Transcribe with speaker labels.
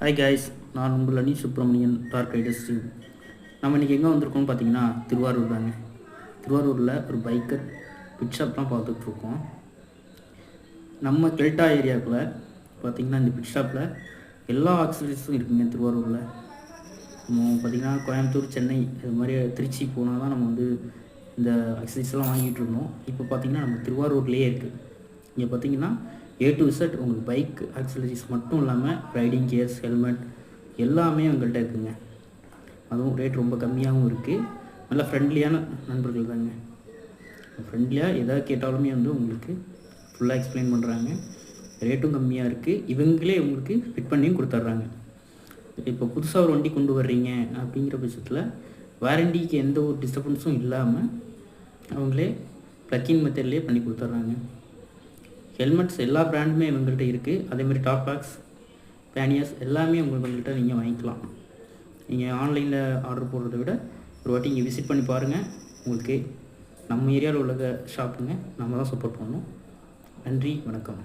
Speaker 1: Hi guys, நான் உங்கள் அனி சுப்ரமணியன் டார்க் ரைடர்ஸ் டீம். நம்ம இன்றைக்கி எங்கே வந்திருக்கோம்னு பார்த்தீங்கன்னா திருவாரூர் தாங்க. திருவாரூரில் ஒரு பைக்கர் பிட் ஷாப்லாம் பார்த்துட்ருக்கோம். நம்ம கெல்டா ஏரியாவுக்குள்ளே பார்த்திங்கன்னா இந்த பிட் ஷாப்பில் எல்லா ஆக்சசரிஸும் இருக்குங்க. திருவாரூரில் நம்ம பார்த்திங்கன்னா கோயம்புத்தூர், சென்னை இது மாதிரி திருச்சி போனால் தான் நம்ம வந்து இந்த ஆக்சசரிஸ்லாம் வாங்கிட்டு இருந்தோம். இப்போ பார்த்திங்கன்னா நம்ம திருவாரூர்லேயே இருக்குது. இங்கே பார்த்திங்கன்னா A to Z உங்களுக்கு பைக் ஆக்சசரிஸ் மட்டும் இல்லாமல் ரைடிங் கியர்ஸ், ஹெல்மெட் எல்லாமே உங்கள்கிட்ட இருக்குங்க. அதுவும் ரேட் ரொம்ப கம்மியாகவும் இருக்குது. நல்லா ஃப்ரெண்ட்லியான நண்பர்கள் தாங்க. ஃப்ரெண்ட்லியாக எதாவது கேட்டாலுமே வந்து உங்களுக்கு ஃபுல்லாக எக்ஸ்பிளைன் பண்ணுறாங்க. ரேட்டும் கம்மியாக இருக்குது. இவங்களே உங்களுக்கு ஃபிட் பண்ணியும் கொடுத்துட்றாங்க. இப்போ புதுசாக ஒரு வண்டி கொண்டு வர்றீங்க அப்படிங்கிற பட்சத்தில் வாரண்டிக்கு எந்த ஒரு டிஸ்டர்பன்ஸும் இல்லாமல் அவங்களே ப்ளக்கின் மெத்தட்லேயே பண்ணி கொடுத்துட்றாங்க. ஹெல்மெட்ஸ் எல்லா பிராண்டுமே இவங்கள்ட்ட இருக்குது. அதேமாதிரி டாப் பாக்ஸ், பேனியர்ஸ் எல்லாமே உங்கள்கிட்ட நீங்கள் வாங்கிக்கலாம். நீங்கள் ஆன்லைனில் ஆர்டர் போடுறத விட ஒரு வாட்டி இங்கே விசிட் பண்ணி பாருங்கள். உங்களுக்கு நம்ம ஏரியாவில் உள்ள ஷாப்புங்க நம்ம தான் சப்போர்ட் பண்ணணும். நன்றி, வணக்கம்.